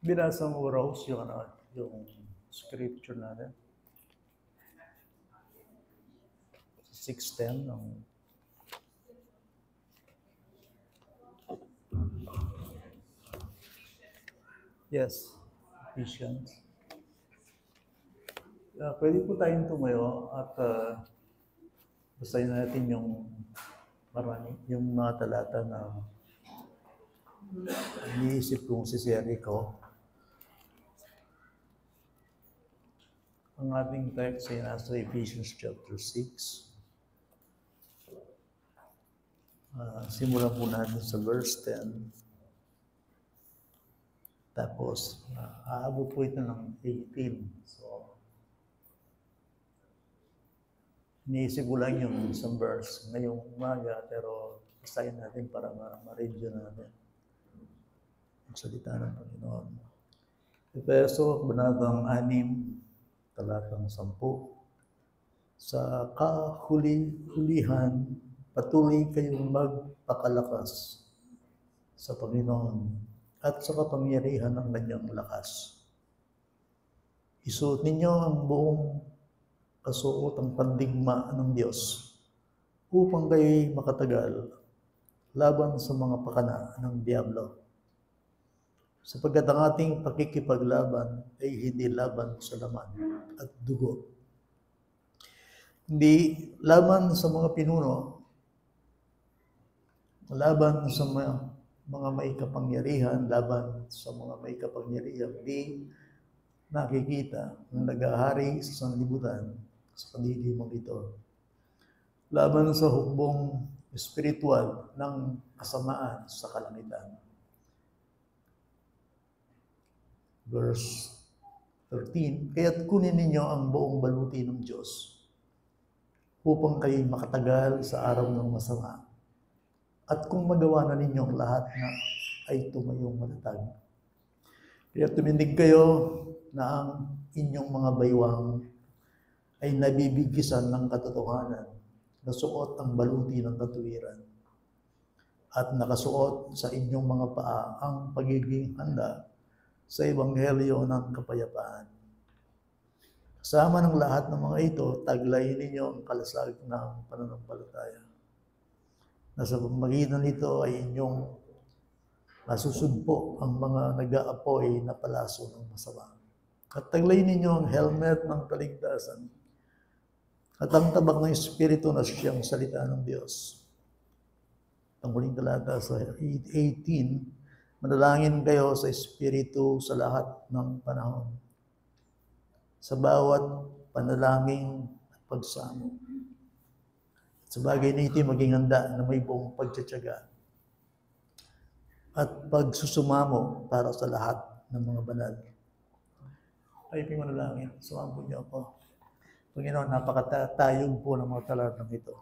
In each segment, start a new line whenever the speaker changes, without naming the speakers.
Binasa mo, Rose, yung scripture natin. 6:10 ng yes, Ephesians. Pwede po tayong tumayo at basahin natin yung mga talata na iniisip kong sisiyari ko. Ang ating text ay nasa Ephesians chapter 6. Simulan po natin sa verse 10. Tapos, aabot po ito ng 18. So, iniisip ko lang yung isang verse ngayong umaga, pero basahin natin para ma-review natin ang salita ng Panginoon. Efeso, Banatang 6, talatang 10. Sa kahuli-hulihan, patuloy kayong magpakalakas sa Panginoon at sa kapangyarihan ng kanyang lakas. Isuot ninyo ang buong kasuotang pandigma ng Diyos upang kayo'y makatagal laban sa mga pakana ng Diablo. Sapagkat ang ating pakikipaglaban ay hindi laban sa laman at dugo. Hindi laban sa mga pinuno, laban sa mga may kapangyarihan, laban sa mga may kapangyarihan, di nakikita ng nag-ahari sa sanlibutan sa kaliliman ito. Laban sa hukbong espiritual ng kasamaan sa kalangitan. Verse 13, kaya't kunin ninyo ang buong baluti ng Diyos upang kayo'y makatagal sa araw ng masama. At kung magawa na ninyo ang lahat na ay tumayong matatag. Kaya tumindig kayo na ang inyong mga baywang ay nabibigisan ng katotohanan, nasuot ang baluti ng katuwiran, at nakasuot sa inyong mga paa ang pagiging handa sa ebanghelyo ng kapayapaan. Kasama ng lahat ng mga ito, taglayin ninyo ang kalasag ng pananampalataya. Na sa pamagitan nito ay inyong masusugpo ang mga nag-aapoy na palaso ng masama. At taglayin ninyo ang helmet ng kaligtasan at ang tabak ng Espiritu na siyang salita ng Diyos. Ang huling talata sa 18, manalangin kayo sa Espiritu sa lahat ng panahon, sa bawat panalangin at pagsamo. Sa bagay na ito, maging handa na may buong pagtsatsaga at pagsusumamo para sa lahat ng mga banal. Ay, manalangin. Sumamo niyo ako. Panginoon, napakatayog po ng mga talatang ito.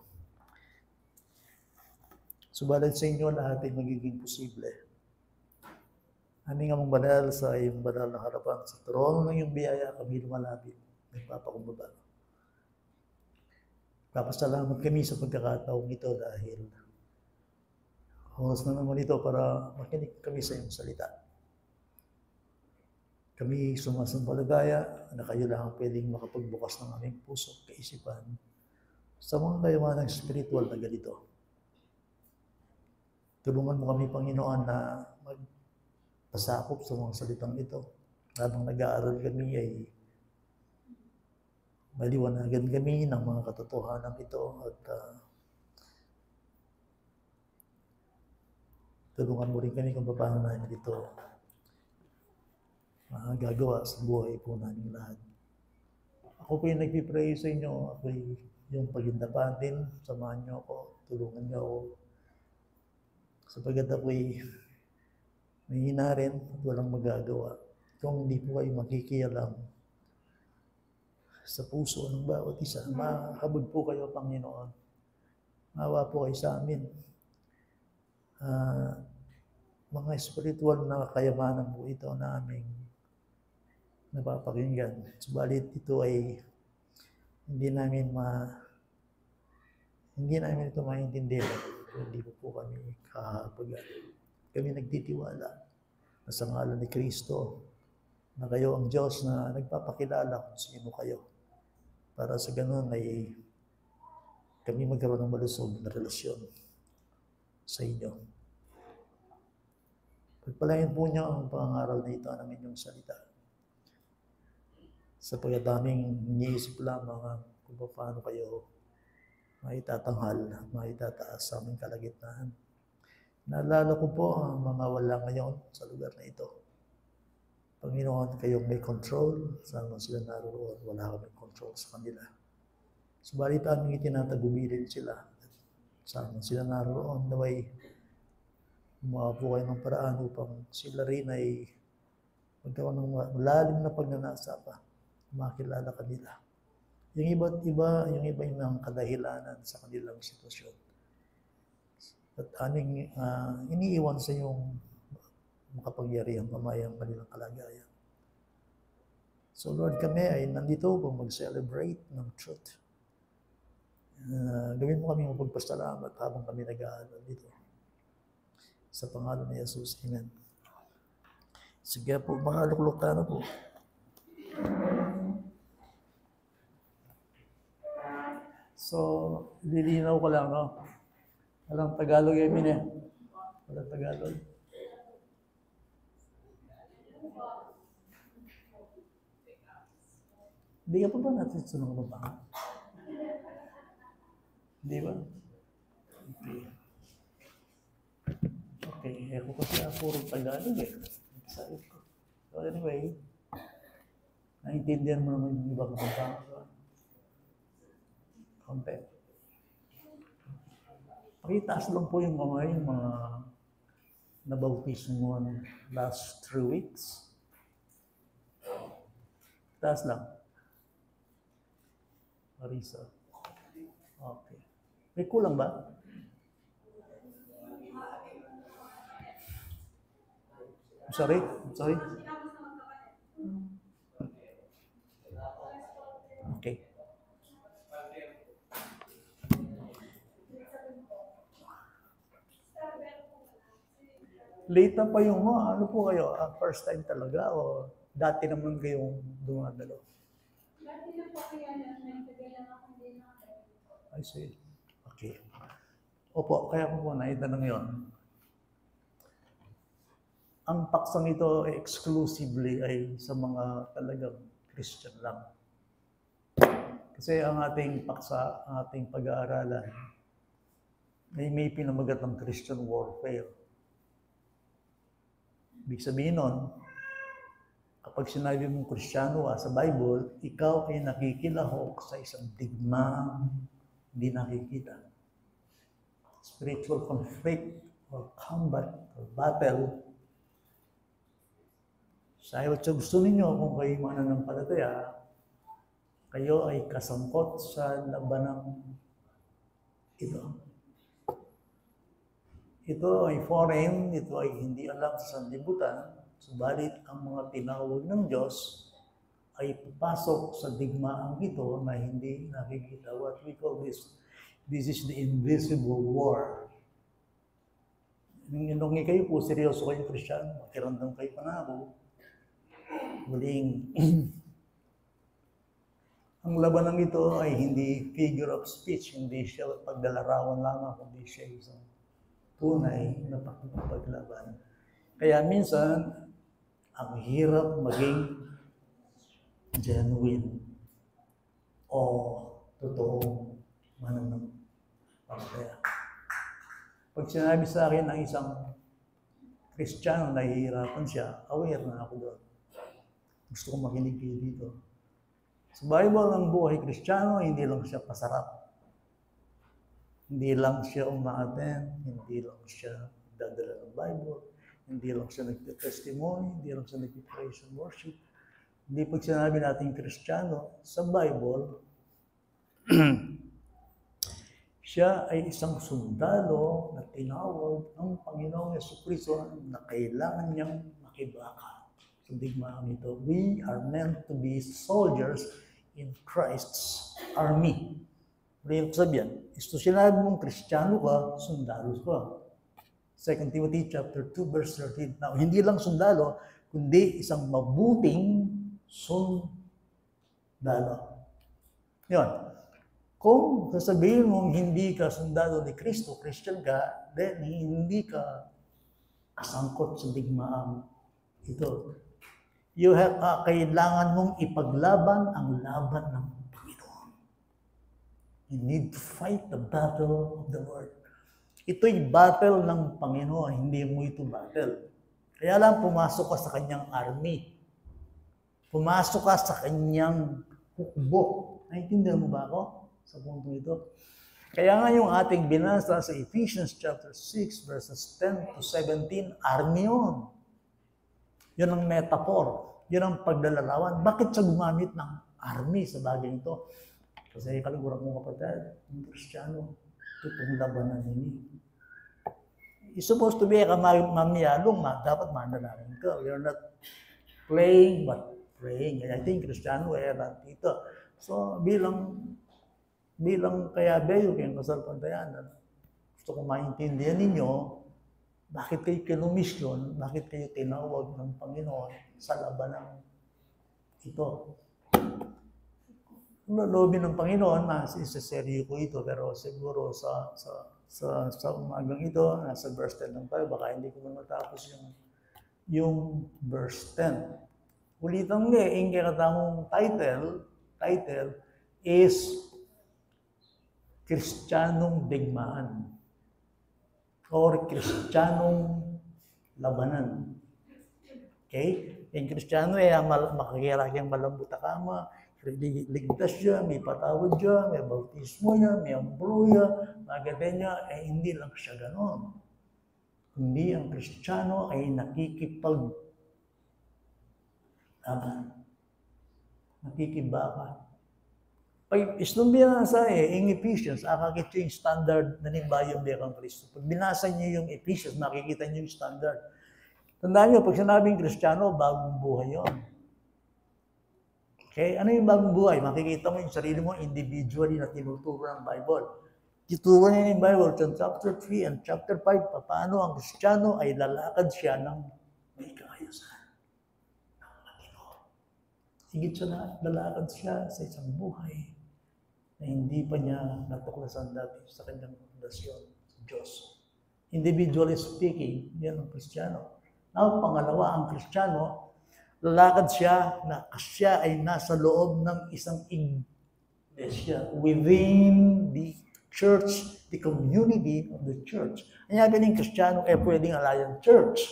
Subalit sa inyo, lahat ay magiging posible. Aming amang banal sa iyong banal na harapan, sa trono ng iyong biyaya, kami lumalapit, nagpapakumbaba. Papasalamat kami sa pagkakataong ito dahil oras na naman ito para makinig kami sa iyong salita. Kami sumasampalataya na kayo lang ang pwedeng makapagbukas ng aming puso at kaisipan sa mga kayamanang spiritual na ganito. Tulungan mo kami, Panginoon, na magpasakop sa mga salitang ito. Habang nag-aaral kami ay maliwanagan kami ng mga katotohanan ito at tulungan mo rin kami kung paano namin ito gagawa sa buhay po namin lahat. Ako po yung nagpipray sa inyo. Ako yung pagindapatin. Samahan niyo ako. Tulungan niyo ako. Sapagkat ako'y mahina rin at walang magagawa. Kung hindi po kayo makikialam sa puso ng bawat isa, mahabag po kayo, Panginoon. Mawa po kayo sa amin. Mga spiritual na kayamanan po ito na aming napapakinggan. Subalit ito ay hindi namin ito maintindihan. Hindi po kami kahabagan. Kami nagtitiwala na sa ngalan ni Kristo na kayo ang Diyos na nagpapakilala kung sino kayo. Para sa ganun ay kami magkaroon ng malusog na relasyon sa inyo. Pagpalain po niyo ang pangaral na ito ng inyong salita. Sa pagdaming iniisip lamang kung paano kayo maitatanghal, maitataas sa aming kalagitnaan. Naalala ko po ang mga wala ngayon sa lugar na ito. Panginoon, kayong may control, saan man sila naroon, wala kaming control sa kanila. Subalit aming itinatagubilin sila. Saan man sila naroon, naway gumawa po kayo ng paraan upang sila rin ay magkaroon ng malalim na pagnanasa pa, makilala kanila. Yung iba't iba, yung mga kadahilanan sa kanilang sitwasyon. At aming iniiwan sa yung makapangyarihang pamayang kanilang kalagayan. So Lord, kami ay nandito upang mag-celebrate ng truth. Gawin mo kami mapagpasalamat habang kami nag-aaral dito. Sa pangalan ni Jesus, Amen. Sige po, mga luklok na po. So, lilinaw ko lang, no? Walang Tagalog, Emin eh. Walang Tagalog. Hindi ka pa ba natin sunong baba? Hindi ba? Okay. Okay, ako kasi puro Tagalog eh. Sabi ko. So anyway, naintindihan mo naman yung ibang baba. Konti. Pakitaas lang po yung mga nabautismo mo last 3 weeks. Taas lang. Marisa. Okay. May kulang ba? Sorry? Okay. Late na pa yung ano po kayo? First time talaga o dati naman kayong dumadalo?
Dati na po kaya nagtagal lang ako din ako.
I see. Okay. Opo, kaya ko po naitanong yun. Ang paksang ito exclusively ay sa mga talagang Christian lang. Kasi ang ating paksa, ang ating pag-aaralan, ay may pinamagat ng Christian warfare. Ibig sabihin nun, kapag sinabi mong Kristiyano sa Bible, ikaw ay nakikilahok sa isang digmaan hindi nakikita. Spiritual conflict or combat or battle. Dahil sa gusto ninyo, kung kayo mananampalataya, kayo ay kasangkot sa labanang ito. Ito ay foreign, ito ay hindi alam sa sanlibutan, subalit ang mga tinawag ng Diyos ay papasok sa digmaang ito na hindi nakikita. What we call this is the invisible war. Nung kayo po, seryoso kayo Kristiyano, makiramdam kayo panako. Muling, ang labanang ito ay hindi figure of speech, hindi siya paglalarawan lamang, kundi siya isang tunay na paglaban. Kaya minsan, ang hirap maging genuine o totoong mananampalataya. Pag sinabi sa akin ng isang Kristiyano na nahihirapan siya, aware na ako doon. Gusto ko makinig kayo dito. Sa Bible, ang buhay Kristiyano, hindi lang siya pasarap. Hindi lang siya umaaten, hindi lang siya dadala ng Bible, hindi lang siya nagte-testimony, hindi lang siya nagte-praise and worship. Hindi pag sinabi natin Kristiyano, sa Bible, siya ay isang sundalo na tinawag ng Panginoong Jesucristo na kailangan niyang makibaka sa digmaan ito. We are meant to be soldiers in Christ's army. Ano yung sabihan? Isto sinabi mong Kristiyano ka, sundalo ka. 2 Timothy chapter 2 verse 13. Now, hindi lang sundalo, kundi isang mabuting sundalo. Yun. Kung sasabihin mong hindi ka sundalo ni Kristo, Christian ka, then hindi ka kasangkot sa digmaang ito. Kailangan mong ipaglaban ang laban ng Panginoon. You need to fight the battle of the Lord. Ito'y battle ng Panginoon, hindi mo ito battle. Kaya lang pumasok ka sa kanyang army. Pumasok ka sa kanyang hukbo. Naintindihan mo ba ako sa punto ito? Kaya nga yung ating binasa sa Ephesians chapter 6 verses 10 to 17, army yun. Yun ang metaphor. Yun ang paglalarawan. Bakit siya gumamit ng army sa bagay ito? Kasi kaliguran mo kapatid, yung Kristiyano, itong labanan nini. It's supposed to be a mamiyalong, dapat manalangin ka. You're not playing, but praying. I think Kristiyano ay dito. So, bilang kaya beyo kayong kasalpantayanan, gusto kong maintindihan ninyo, bakit kayo kinumisyon, bakit kayo tinawag ng Panginoon sa labanang ito. Lobby ng Panginoon, isiseryo ko ito, pero siguro sa umagang ito, nasa verse 10 lang tayo, baka hindi ko na matapos yung verse 10. Ulitan nga, yung kakatamong title is Kristiyanong Digmaan or Kristiyanong Labanan. Okay? Yung Kristiyano ay makakirakyang malambot na kama, ligtas siya, may patawad siya, may bautismo niya, may ambro niya, maganda niya, hindi lang siya ganon. Hindi ang Kristiyano ay nakikipaglaban. Nakikibaka. Pag isnumbihan sa in Ephesians, akakit yung standard na nimbayong Bekang Kristo. Pag binasa niyo yung Ephesians, makikita niyo yung standard. Tandaan niyo, pag sinabing Kristiyano, bagong buhay yun. Okay? Ano yung bagong buhay? Makikita mo yung sarili mo individually na tinuturo ng Bible. Tinuturo niya yung Bible sa chapter 3 and chapter 5, paano ang Kristiyano ay lalakad siya ng may kaayusan. Higit siya na lalakad siya sa isang buhay na hindi pa niya natuklasan dati sa kanyang fundasyon sa Diyos. Individually speaking, yan ang Kristiyano. Now, pangalawa, ang Kristiyano, lalakad siya na siya ay nasa loob ng isang iglesia within the church, the community of the church. Ang yabi ng Kristiyano ay pwedeng alayan church.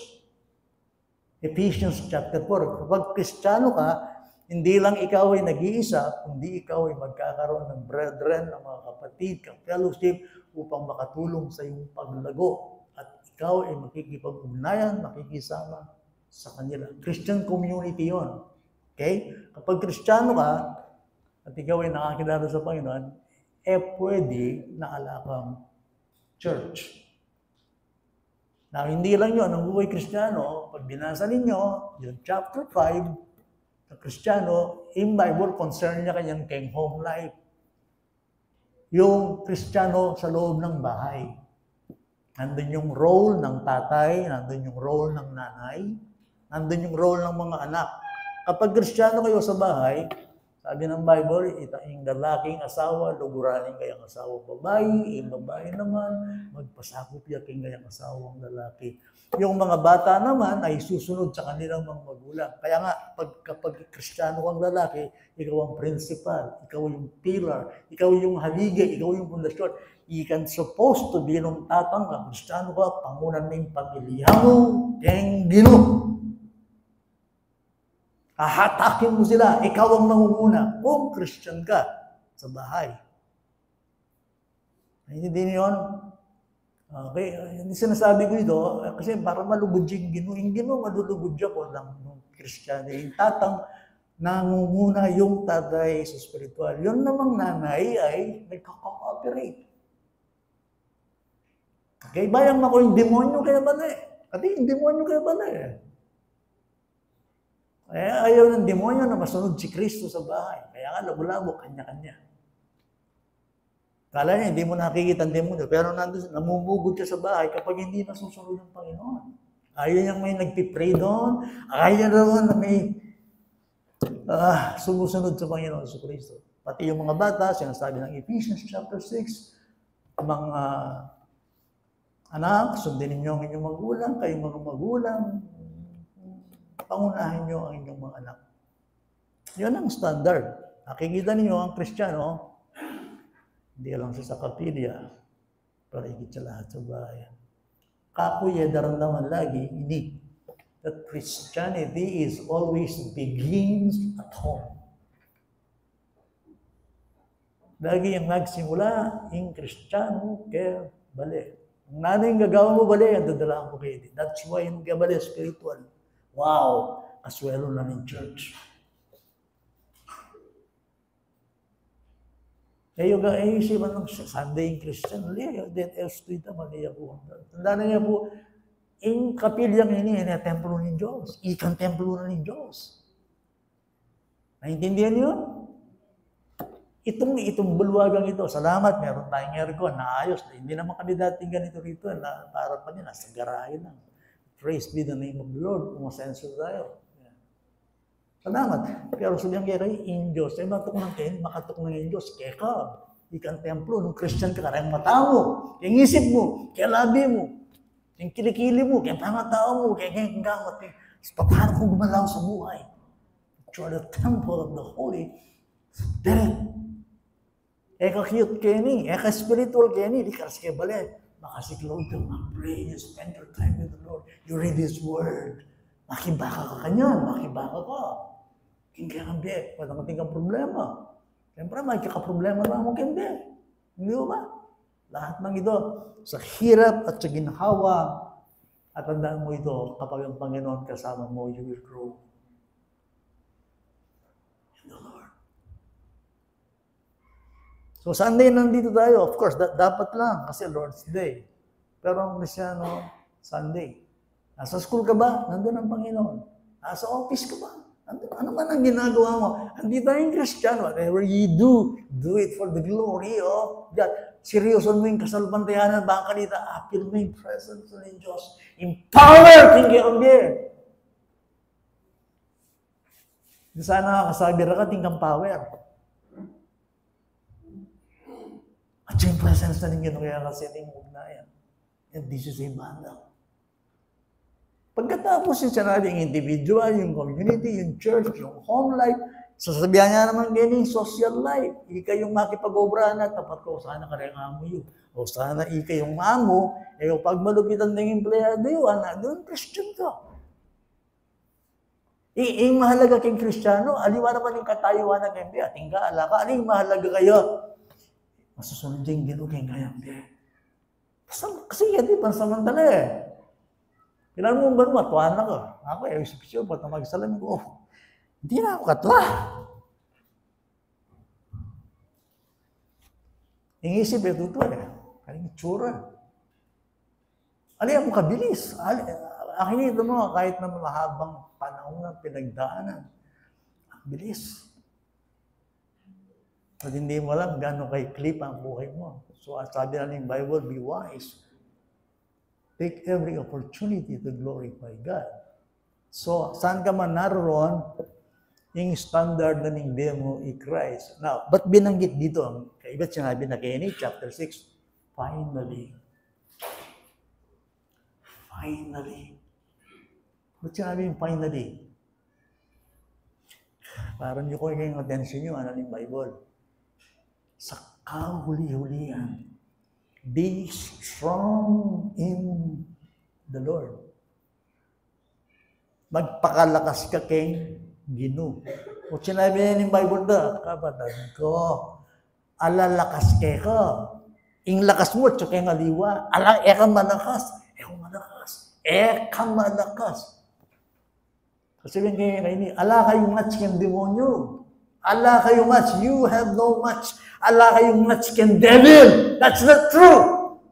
Ephesians chapter 4. Kapag Kristiyano ka, hindi lang ikaw ay nag-iisa, kundi ikaw ay magkakaroon ng brethren, ng mga kapatid, ng fellowship upang makatulong sa iyong paglago. At ikaw ay makikipag-ugnayan, makikisama sa kanila. Christian community yon. Okay? Kapag Kristiyano ka, at ikaw ay nakakilala sa Panginoon, pwede na alakang church. Now, hindi lang yun, ang buhay Kristiyano, pag binasa ninyo, yung chapter 5, Kristiyano, in Bible, concern niya kanyang kay home life. Yung Kristiyano sa loob ng bahay. Nandun yung role ng tatay, nandun yung role ng nanay, nandun yung role ng mga anak. Kapag Kristiyano kayo sa bahay, sabi ng Bible, yung lalaking asawa, luguranin kayang asawang babae, yung babae naman, magpasakop niya kayang asawang lalaki. Yung mga bata naman ay susunod sa kanilang mga magulang. Kaya nga, kapag Kristiyano kang lalaki, ikaw ang principal, ikaw yung pillar, ikaw yung haligay, ikaw yung pundasyon. You can supposed to be nung tatang ka, Kristiyano ka, pangunan ng pamilya mo, keng Gino. Hahatakin mo sila, ikaw ang mangunguna kung Christian ka sa bahay. Hindi din yun. Okay, hindi sinasabi ko ito kasi para malugod yung Ginoo. Yung Ginoo, malulugod ako ng Kristiyano. Yung tatang nangunguna yung tatay sa spiritual. Yun namang nanay ay nagkaka-cooperate. Okay, bayang ako yung demonyo kaya ba na eh. Kasi yung demonyo kaya ba na eh. Ayaw ng demonyo na masunod si Kristo sa bahay. Kaya nga, labo-labo, kanya-kanya. Kala niya, hindi mo nakikita ang demonyo. Pero nandun, namumugod ka sa bahay kapag hindi nasusunod ng Panginoon. Ayaw niyang may nagpipray doon. Ayaw naman na may sumusunod sa Panginoon sa Kristo. Pati yung mga bata, sinasabi ng Ephesians chapter 6, mga anak, sundin ninyo ang inyong magulang, kayong mga magulang, pangunahin niyo ang inyong mga anak. Yan ang standard. Nakikita ninyo ang Kristiyano, hindi lang sa kapilya, pero higit sa lahat sa bayan. Kakuya daramdaman lagi, ini, that Christianity is always begins at home. Lagi yung nagsimula, yung Kristiyano, kaya bali. Ang nanay yung gagawa mo bali, ang dadalahan mo kayo. That's why yung gabali, spiritual. Wow! Aswelo na ng church. Kayo isipan ng Sunday yung Christian, then else to ita, maniya po. Tandaan niya po, yung kapilyang ini, templo ng Diyos. Ikang templo na ng Diyos. Naintindihan niyo? Itong bulwagang ito, salamat, meron tayong aircon, naayos. Hindi naman kami dating ganito rito, na para pa niya, nasa garahe lang. Praise be the name of the Lord, umasenso tayo. Salamat. Pero sabihan kayo, in Diyos, ay matok ng kain, makatok ng in Diyos, kaya ka, ikang templo, nung Christian ka, kaya mata mo, kaya isip mo, kaya labi mo, kaya kilikili mo, kaya pangatao mo, kaya gamot, paano kung gumalaw sa buhay? You are the temple of the Holy Spirit. Eka cute kayo ni, eka spiritual kayo ni, di ka kasi balik. Makasiklaw ka, pray, you spend your time with the Lord, you read His Word. Makibaka ka kanyan, makibaka ka. Kaya kambi, walang kating kang problema. Siyempre, magkakaproblema na mo kambi. Hindi ba? Lahat ng ito, sa hirap at sa ginhawa, at tandaan mo ito, kapag ang Panginoon kasama mo, you will grow. So Sunday nandito tayo, of course, dapat lang kasi Lord's Day. Pero ang Kristyano, Sunday. Nasa school ka ba? Nandun ang Panginoon. Nasa office ka ba? Ano man ang ginagawa mo? Andito tayong Kristyano. Whatever you do it for the glory of God. Seryoson mo yung kasalbantayanan, baka dito, appeal mo yung presence ng Diyos. Empower! Tinggi ang beer. Sana kasabi ka, tingkang power. At yung presence na ninyo, kaya kasi ating ugnayan. And this is a bundle. Pagkatapos yung sinabi yung individual, yung community, yung church, yung home life, sasabihan niya naman ganyan yung social life. Ika yung makipag-obra na, tapat ko, sana ka rin amo yun. O sana ika yung amo, pag malupitan ng empleyado yun, doon Christian ka. Yung mahalaga kayong Kristiyano, aliwa naman yung katayuan ng empleyado. Ating kaala ka, yung mahalaga kayo? Masusunod yung ginugay ngayon. Kasi yan, di pansamantala eh. Kailan mo ba naman, tuwan na ka. Ako isip-isip, ba't na magsalam ko? Hindi na ako katwa. Yung isip, ito eh. Kaling itsura. Alin mo kabilis. Akin ito mo, kahit na mahabang panahon ng pinagdaanan. Ang bilis. At hindi mo alam gano'ng kay clip ang buhay mo. So, sabi na ng Bible, be wise. Take every opportunity to glorify God. So, saan ka man naroon, yung standard na hindi mo i-Christ. Now, ba't binanggit dito? Kaiba't sinabi na Kenny, chapter 6, finally. Finally. Ba't sinabi yung finally? Parang nyo ko yung attention nyo, ano yung Bible? Sa kahuli-hulihan, be strong in the Lord. Magpakalakas ka kay Ginoo. O sinabi niya ng Bible na, kapatid ko, alalakas ka. Ing lakas mo, tsaka yung aliwa. Eka malakas. Eka malakas. Kasi yung kaya ini, ala kayong match kang demonyo. Ala kayong match, you have no match. Ala kayong match kang devil. That's not true.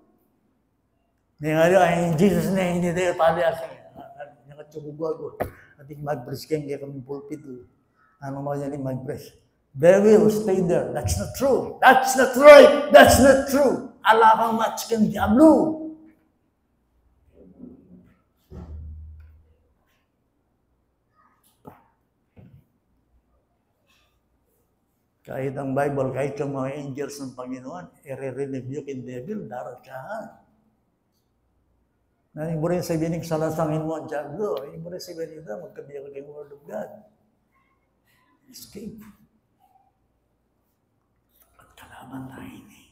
In Jesus' name, hindi tayo pali ako. Nakatsubugo ako. Ating mag-press kaya kami pulpit. Ano mo yan yung mag-press? Devil, stay there. That's not true. That's not right. That's not true. Ala kang match kang diablo. Kahit ang Bible, kahit yung mga angels ng Panginoon, i-rebuke yung devil, daratsahan. Na mo rin sabihin, salasangin mo ang diablo. Mo rin sabihin nito, magkabiyak ng Word of God. Escape. At kalaban tayo ni.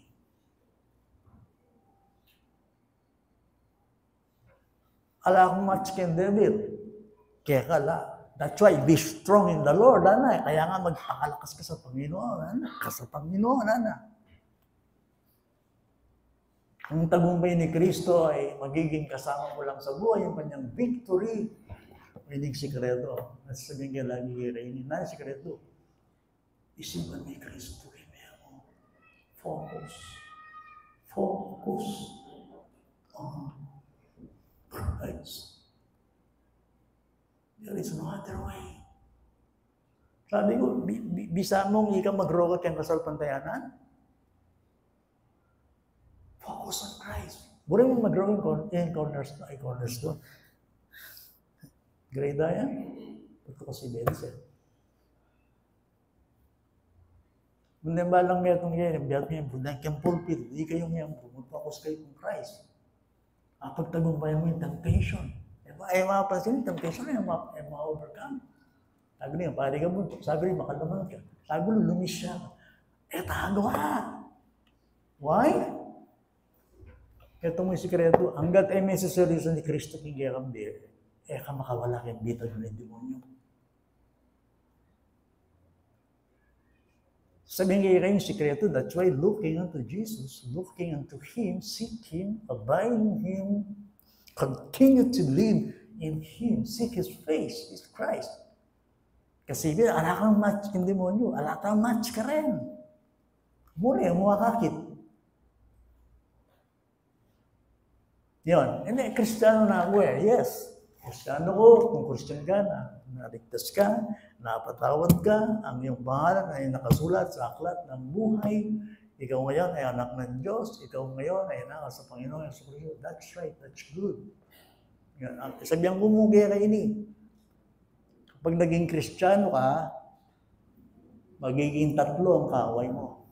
Ala akong match kay devil. Kaya kala. That's why, be strong in the Lord, ana. Kaya nga magpakalakas ka sa Panginoon, ana. Sa Panginoon, ana. Ang tagumpay ni Kristo ay magiging kasama mo lang sa buhay, yung kanyang victory. Hindi sikreto. At sabihin ka lagi kay Rainy, na sikreto. Isipan ni Kristo, mo. Focus. Focus on Christ. There is no other way. Sabi ko, bisa mong ikaw mag-rogat yung kasalpantayanan? Focus on Christ. Buri mo mag-rogat yung cornerstone. Grade yan? Ito ko si Benson. Hindi ba lang may itong yan, biyat niya, budang kayong pulpit, hindi kayong yan, mag-focus kayo kung Christ. Pagtagumpayan mo yung temptation. Ay mapapansin, temptation ay ma-overcome. Sabi niya, pari ka mo, sabi niya, makalaman ka. Sabi niya, lumis siya. Tago ka. Why? Ito mo yung sikreto, hanggat ay may sasalusan ni Kristo kigayakambir, ka makawala kayong bitag ng demonyo. Sabihin kayo yung sikreto, that's why looking unto Jesus, looking unto Him, seek Him, abide in Him, continue to live in Him, seek His face, His Christ. Kasi ala kang match ng demonyo, ala kang match ka rin. Muna yung makakit. Yun, hindi, Kristiyano na ako eh, yes. Kristiyano ko, kung Christian ka na, naligtas ka, napatawad ka, ang iyong pangalan ay nakasulat sa aklat ng buhay. Ikaw ngayon ay anak ng Diyos, ikaw ngayon ay anak sa Panginoon. That's right, that's good. Sabihan ko mo kaya ini. Kapag naging Kristiyano ka, magiging tatlo ang kaaway mo.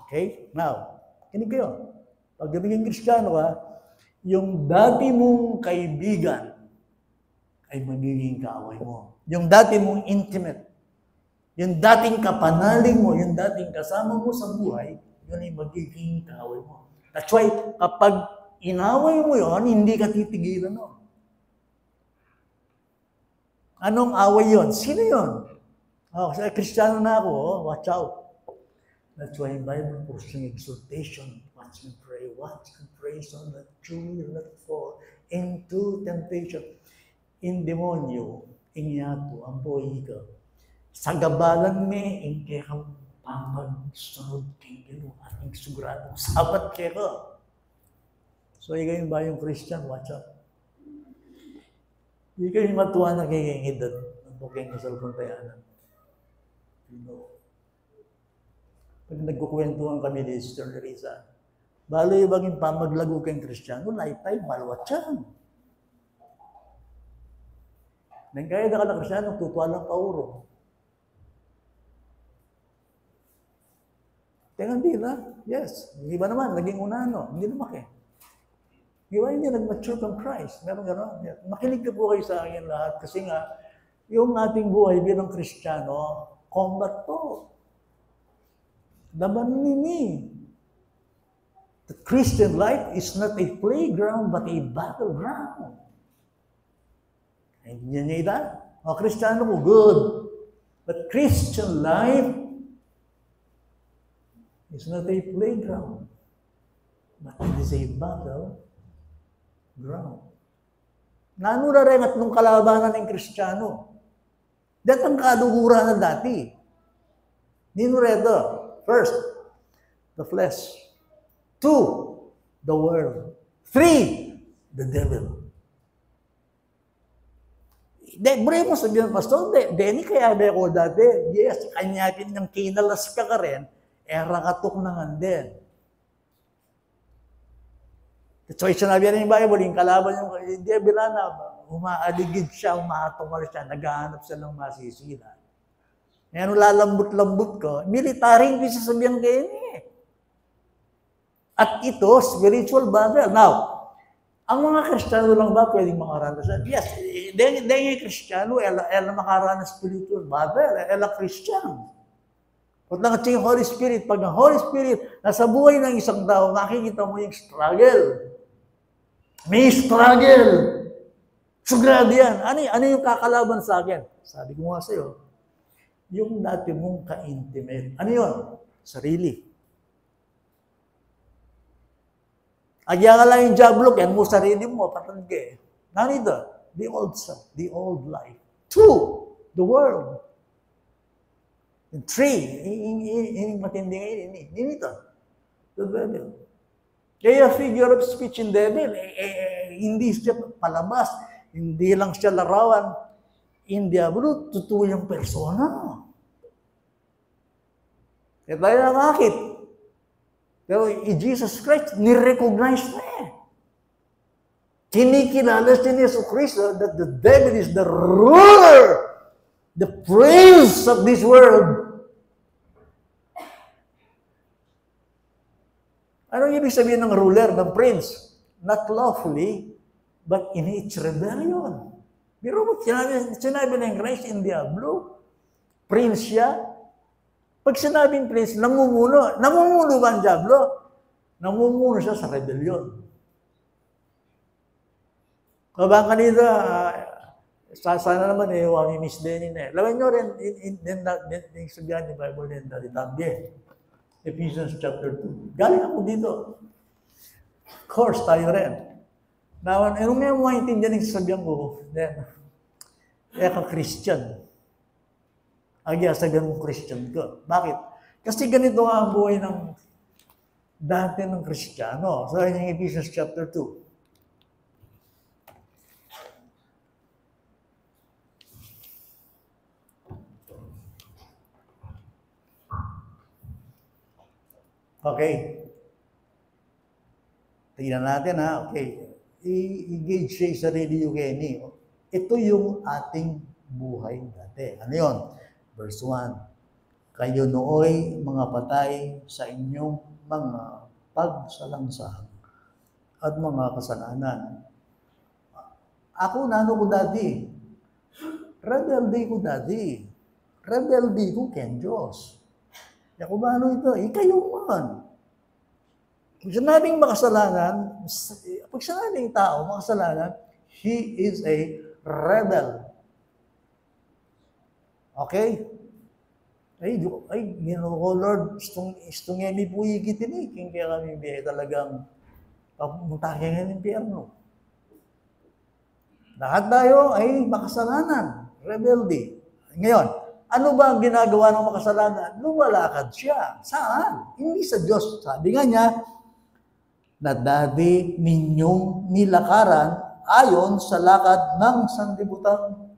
Okay? Now, kinig kayo. Pag naging Kristiyano ka, yung dati mong kaibigan ay magiging kaaway mo. Yung dati mong intimate, yung dating kapanalig mo, yung dating kasama mo sa buhay, yun ay magiging kaaway mo. That's why, kapag inaway mo yun, hindi ka titigilan no. Anong away yun? Sino yun? Kasi Kristiyano na ako, watch out. That's why in Bible posting exhortation, watch and pray so that you will not fall into temptation. In demonyo, inyato, ang buhay ka. Sa gabalan me, ingke kang pamagsunod kayo, ating sugurado, sabat kayo. So, ikaw yung bayong Christian, watch out. Ikaw yung matuwa na kayong edad, ang bukeng kasalpuntayanan. You know. Pag nagkukwentuhan kami ni Sister Teresa, balo yung baging pamaglago kayong Kristiyano, lifetime, malawat yan. Nang kaya na ka na Kristiyano, tutuwa lang pauro. Tingnan nila, yes. Hindi ba naman, naging unano, hindi naman eh. Di ba hindi nag-mature kang Christ? Meron gano'n. Makinig ka po kayo sa akin lahat kasi nga, yung ating buhay bilang Kristiyano, combat to. Laban nini. The Christian life is not a playground but a battleground. Hindi niya ita? O, Kristiyano ko, good. But Christian life is not a playground, but it is a battleground. Nanura rin at nung kalabanan ng Kristiyano. Dahil ang kaduguran na dati. Ninuredo. First, the flesh. 2, the world. 3, the devil. Bre mo sabihin, Pastor, Denny, kaya ba ako dati? Yes, kanya ng kinalas ka rin, rakatok na nga din. So, sinabi rin yung Bible, yung kalaban yung devil na, umaaligid siya, umahatongal siya, naghahanap siya ng masisira. Ano lalambot-lambot ko, military yung sasabihan kayo niya. At ito, spiritual battle. Now, ang mga Kristiyano lang ba pwedeng makaranas? Yes, dahil yung Kristiyano, ela makaranas spiritual battle, ela Christian. Kung lang at yung Holy Spirit, pag ang Holy Spirit nasa buhay ng isang tao, makikita mo yung struggle. May struggle. So, grabe yan. Ano yung kakalaban sa akin? Sabi ko nga sa'yo, yung dati mong ka-intimate. Ano yun? Sarili. Agya ka lang yung job look, yan mo sarili mo, patang ka eh. Nanito, the old self, the old life. 2, the world. And 3, yung matindi ngayon, ito, the devil. Kaya figure of speech in devil, hindi siya palabas, hindi lang siya larawan, in diablo, totoo yung persona. Kaya tayo nakakit. Pero Jesus Christ, nirecognize na eh. Kinikilala siya ni Jesus Christ that the devil is the ruler, the prince of this world. Ano ibig sabihin ng ruler, ng prince? Not lawfully, but in its rebellion. Pero sinabi ng Christ in diablo, prince siya. Pag sinabing prince, namumuno. Namumuno ba ang diablo? Namumuno siya sa rebellion. Kabang kanina, sana naman wami-miss din eh. Lawan nyo rin, yung sabihan ni Bible din, dali-tabi. Ephesians chapter 2. Galing ako dito. Of course, tayo rin. Now, anong may maintindihan yung sasabihan ko? Then, ka Christian. Agya sa ganung Christian ko. Bakit? Kasi ganito nga ang buhay ng dati ng Kristiyano. So, yung Ephesians chapter 2. Okay. Tingnan natin ha. Okay. I-engage siya sa sarili yung Kenny. Ito yung ating buhay dati. Ano yun? Verse 1. Kayo nooy mga patay sa inyong mga pagsalangsang at mga kasalanan. Ako, nano ko dati? Rebelde ko dati. Rebelde ko ken Diyos. Kung paano ito? Kayo man. Pag sinabing makasalanan, pag sinabing tao makasalanan, he is a rebel. Okay? Ay, Ginoo ko, Lord, istong emi po ikitin eh. Kaya kami biya talagang mutake ng impyerno. Lahat tayo ay makasalanan. Rebelde. Ngayon, ano ba ang ginagawa ng makasalanan? Lumalakad siya. Saan? Hindi sa Diyos. Sabi nga niya, na dati ninyong nilakaran ayon sa lakad ng sanlibutan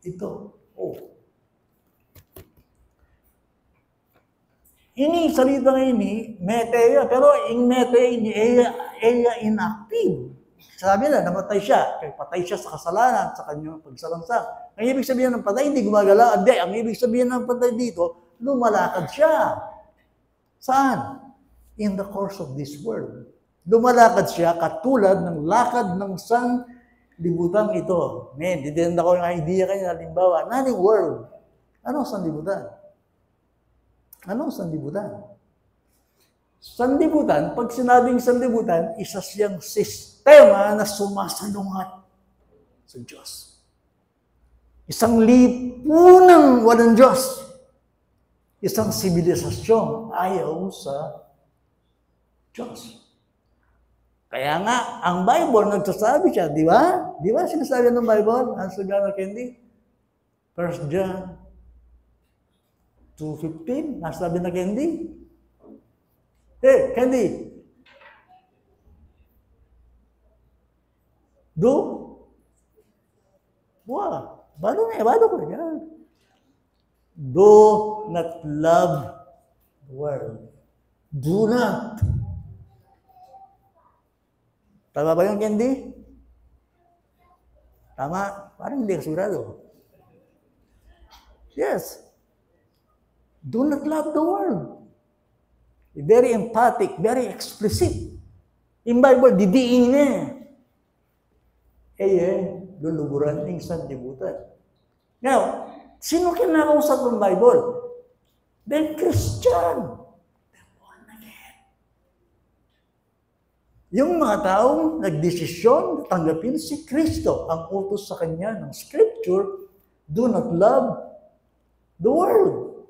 ito. Oh. Ini salita ini, meteya, pero yung meteya ini, eya inactive. Sabi na, namatay siya. Kaya patay siya sa kasalanan, sa kanyang pagsalangsang. Ang ibig sabihin ng patay, hindi gumagala. Hindi, ang ibig sabihin ng patay dito, lumalakad siya. Saan? In the course of this world. Lumalakad siya katulad ng lakad ng sanlibutan ito. Men, didenda ko yung idea kayo, halimbawa, naning world. Ano ang sanlibutan? Ano ang sanlibutan? Sanlibutan, pag sinabing sanlibutan, isa siyang sistema na sumasalungat sa Diyos. Isang lipunang walang Diyos. Isang sibilisasyon ayaw sa Diyos. Kaya nga, ang Bible, nagsasabi siya, di ba? Di ba sinasabi ng Bible? Ang sabi na Candy? 1 John 2:15, nasabi na Candy? Hey, Candy! Do? Wah, baru ko yan. Do not love the world. Do not. Tama ba yung Candy? Tama? Parang hindi ka sigurado. Yes.
Do not love the world. Very emphatic, very explicit. In Bible, didiin niya. Luluburan ng sanlibutan. Now, sino kinakausap ng Bible? The Christian. Yung mga taong nagdesisyon, tanggapin si Kristo, ang utos sa kanya ng Scripture, do not love the world.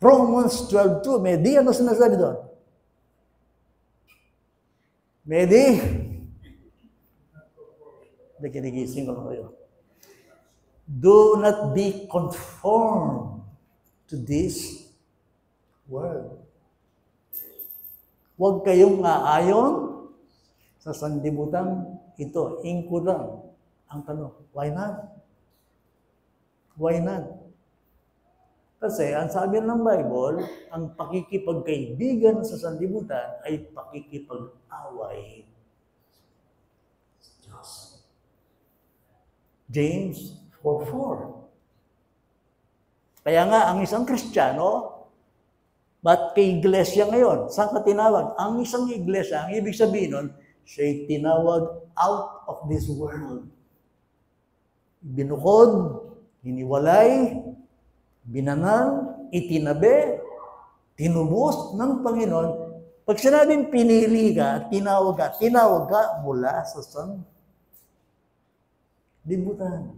Romans 12:2, may di, ano sinasabi doon? May di? Nakikigising ko lang kayo. Do not be conformed to this world. Huwag kayong aayon sa sanlibutan ito. Ingko lang ang tanong. Why not? Why not? Kasi ang sabi ng Bible, ang pakikipagkaibigan sa sanlibutan ay pakikipag-away sa Diyos. James 4:4. Kaya nga, ang isang Kristiyano, ba't kay iglesia ngayon? Saan ka tinawag? Ang isang iglesia, ang ibig sabihin nun, siya'y tinawag out of this world. Binukod, hiniwalay, binanal, itinabi, tinubos ng Panginoon. Pag sinabing pinili ka, tinawag ka mula sa sanlibutan.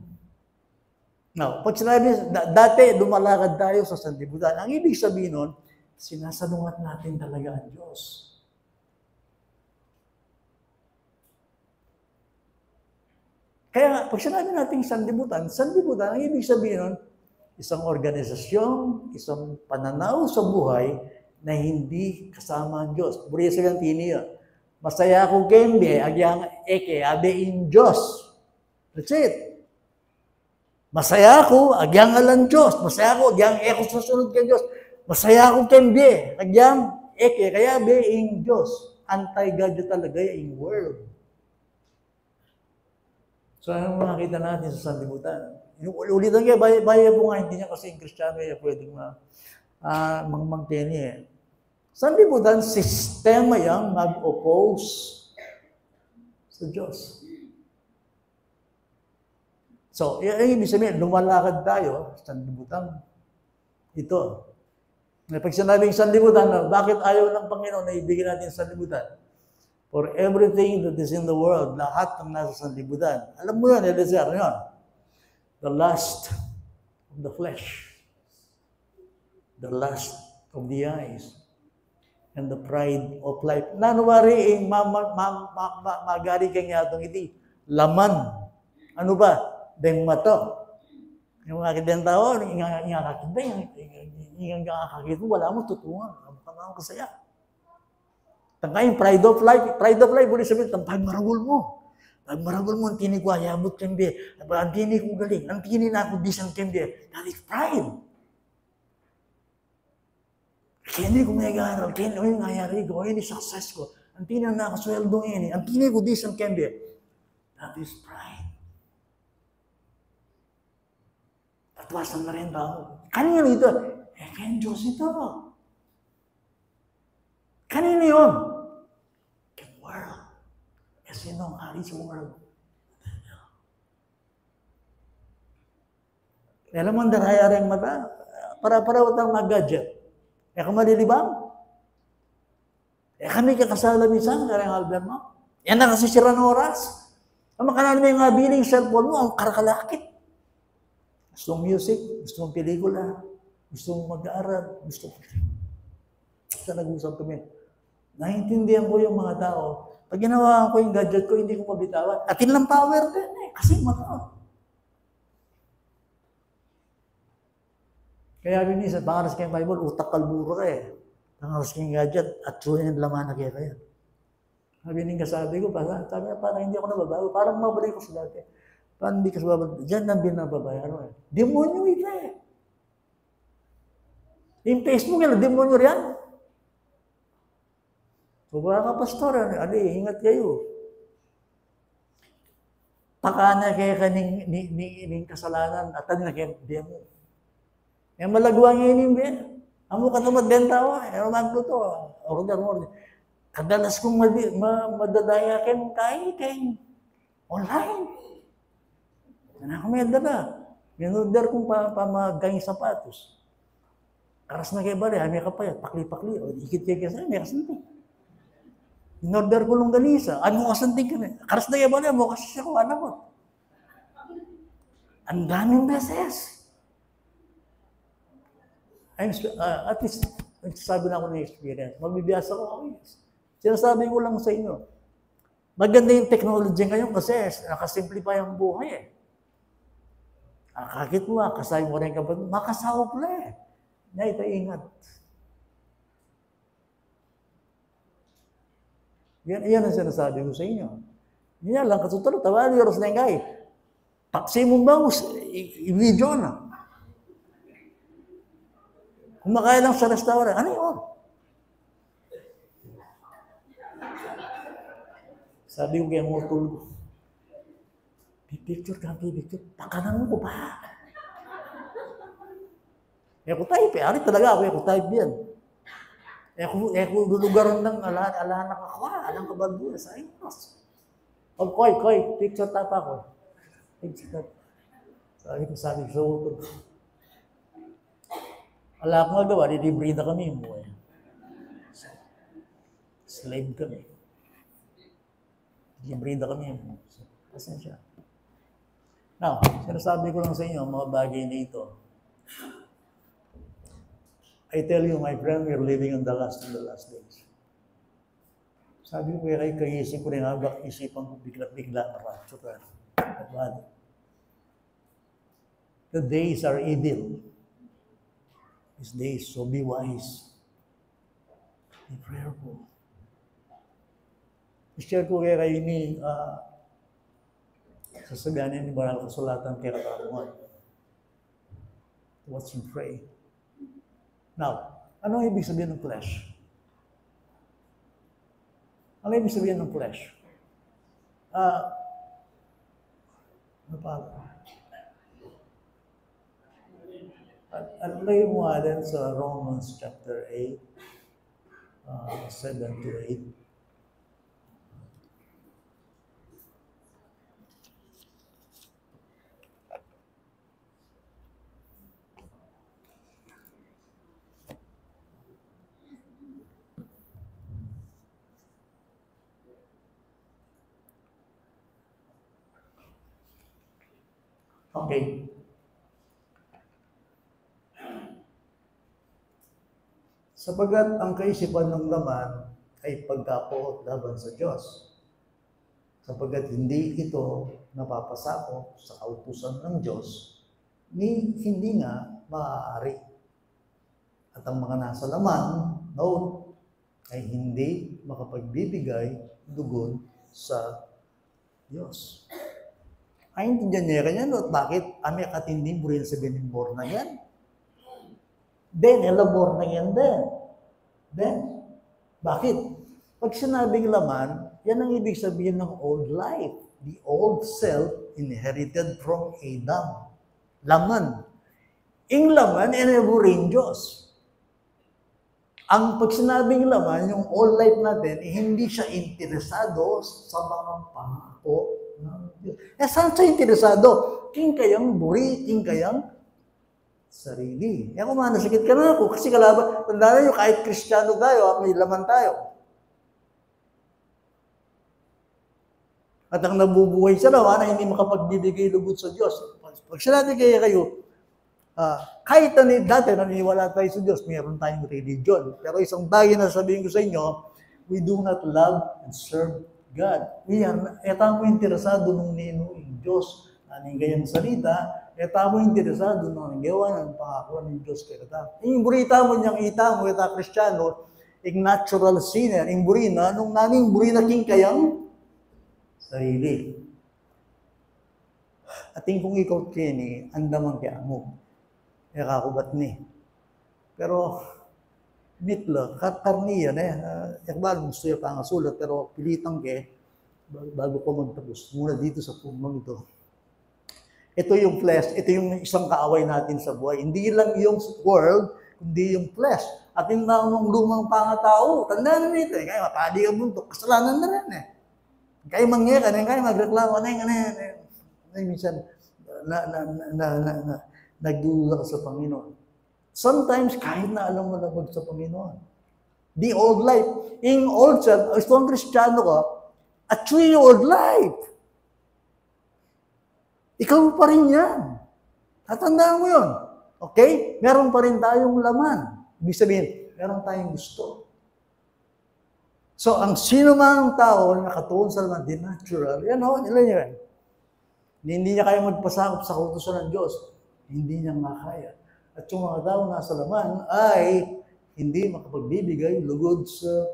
Now, pag sinabi, dati lumalakad tayo sa sanlibutan, ang ibig sabihin nun, sinasalungat natin talaga ang Diyos. Kaya pag sinabi natin sanlibutan, ang ibig sabihin nun, isang organisasyon, isang pananaw sa buhay na hindi kasama ang Diyos. Buriya silang tiniya. Masaya ako kembe, agyang eke, abe in Diyos. That's it. Masaya ako, agyang alang Diyos. Masaya ako, agyang eko sa sunod kay Diyos. Masaya ako kembe, agyang eke, kaya abe in Diyos. Anti-God talaga yung world. So, ano makikita natin sa sanlibutan? Ulitan kaya, baya po nga, hindi niya kasi yung Kristiyano, kaya pwedeng mangmangtini eh. Sanlibutan, sistema yang mag-oppose sa Diyos. So, yung ibig sabihin, lumalakad tayo sa sanlibutan. Ito. Pag sinabing sanlibutan, bakit ayaw ng Panginoon na ibigin natin sanlibutan? For everything that is in the world, lahat ng nasa sanlibutan. Alam mo yan, Eliezer, yun. The lust of the flesh, the lust of the eyes, and the pride of life. Nanwari ang magari kang yatong iti. Laman. Ano ba? Deng mato. Yung akit ng tao, yung akakit mo, wala mo tutungan. Ang pangang kasaya. Tangkay yung pride of life. Pride of life, ulit sabihin, tampay maragul mo. Pag maragol mo, ang tinig ko, ayabot kembe. Ang tinig ko galing. Ang tinig na ako, disang kembe. That is pride. Kaya hindi ko may aral. Kaya hindi ko nangyari ko. Kaya hindi success ko. Ang tinig na ako, sweldo ini. Ang tinig ko, disang kembe. That is pride. Patwasan na rin tao. Kanina ito? Kaya Diyos ito. Kanina yun? Kaya world. Kasi nung hari sa world. Alam mo, daraya rin mata. Para utang mag-gadget. Kung malilibang. Kami kakasala minsan, karang Albert mo. Yan na kasi sira ng oras. Ang makanan mo yung biling cellphone mo, ang karakalakit. Gusto mong music, gusto mong pelikula, gusto mong mag-aaral, gusto mong... Sa nag-usap kami. Naintindihan ko yung mga tao. Pag ginawa ko yung gadget ko, hindi ko mabitawan. Atin lang power din eh. Kasi mata. Kaya minsan, pangaras kayong Bible, utak kalburo ka eh. Pangaras kayong gadget, at suya yung laman na kaya kaya. Sabi ko, parang hindi ako nababago. Parang mabalik ko sa dati. Parang hindi ka sa babago. Diyan lang binababayaro eh. Demonyo ito eh. Yung Facebook yan, demonyo riyan. So, mga pastor, ingat kayo. Takana kaya kaning kasalanan at na kaya diyan mo. Yung malagwa ngayon yung Amo ka naman benta ko, magluto. Order. Kadalas kong madadaya kayo kain online. Ano ako may dala? Minorder kong pamagayang sapatos. Karas na kayo ba rin? May kapayat, pakli-pakli. O, ikit kayo sa'yo, may kasanting. Minorder ko nung ganisa. Ano kasanting kami? Karas na kayo ba rin? Mo kasi siya ko, alam ko. Ang daming beses. At least, nagsasabi na ako ng experience. Magbibiyasa ko, sinasabi ko lang sa inyo. Maganda yung technology ngayon kasi nakasimplify ang buhay eh. Kakit mo, kasay mo rin kapag makasawap na eh. Nay, ingat. Yan ang sinasabi ko sa inyo. Yan lang, katutulog, tawag yung oras na yung kay. Taksi mo ba, i-video na. Kumakain lang sa restaurant, ano yun? Sabi ko kaya mo tulog. Picture. Pakanan ko ba? Ako type eh. Ari talaga ako type yan. Ako lulugaran ng alanak ako. Alang kabalbuya sa ayos. Pag koy, picture tapa ko. Sabi ko sa utol. Wala akong magawa, dilibre na kami mo eh. Slave kami. Dilibre na kami mo. Pasensya. Now, sinasabi ko lang sa inyo, mga bagay na ito. I tell you, my friend, we're living in the last days. Sabi ko kaya kaisip ko rin habang isipan ko bigla na rapture ka. The days are evil. These days, so be wise. Be prayerful. I-share ko kaya kayo ni sasaganin ni Banal Kasulatan kay Katarungan. Watch and pray. Now, ano ibig sabihin ng flesh? Ano ibig sabihin ng flesh? Ano pa? At lay mo din sa Romans chapter 8, 7 to 8. Okay. Sapagat ang kaisipan ng laman ay pagkapuot laban sa Diyos. Sapagat hindi ito napapasakop sa kautusan ng Diyos, hindi nga maaari. At ang mga nasa laman, note, ay hindi makapagbibigay dugon sa Diyos. Ay, intindihan niya kanyan, at bakit kami katindi mo rin sabihin ng born na yan? Then, elabor na yan din. Then, bakit? Pag sinabing laman, yan ang ibig sabihin ng old life. The old self inherited from Adam. Laman. Ing laman, enaburin Diyos. Ang pag sinabing laman, yung old life natin, hindi siya interesado sa mga pangako ng Diyos. Saan siya interesado? King kayang buri, king kayang sarili. Kung manasakit ka na ako, kasi kalaban, tandaan nyo, kahit Kristiyano tayo, may laman tayo. At ang nabubuhay sa laman na hindi makapagbibigay lugod sa Diyos. Pag sinabi kayo, kahit dati naniniwala tayo sa Diyos, mayroon tayong religion. Pero isang bagay na sabihin ko sa inyo, we do not love and serve God. Etamo interesado nung ninuing Diyos, aning gayang salita, etamo interesado nung gawa ng pangako ng Diyos kay kata. Yung burita mo niyang itamo, kita Kristiyano, ing natural sinner, ing burina, nung naning burina king kayang sarili. Ating kung ikaw kini, andaman kaya mo. Kakubat ni. Pero, mitla, karniyan yakbal mo suya pa nga sulat, pero pilitang bago ko magtapos, muna dito sa punong ito. Ito yung flesh, ito yung isang kaaway natin sa buhay. Hindi lang yung world, kundi yung flesh. At yung lumang pangatao, tandaan na nito, kaya mapadi ka buntok, kasalanan na rin eh. Kaya mangyakan, kaya magreklamo, minsan, nagduda ka sa Panginoon. Sometimes, kahit na alam mo na sa Panginoon. The old life. In old self, as long Kristiyano ka, a 3-year-old life. Ikaw pa rin yan. Tatandaan mo yun. Okay? Meron pa rin tayong laman. Ibig sabihin, meron tayong gusto. So, ang sino mang tao na nakatuon sa laman, the natural, yan o, yan. Hindi niya kaya magpasakop sa kautusan ng Diyos. Hindi niya makaya. At yung mga tao nasa laman ay hindi makapagbibigay lugod sa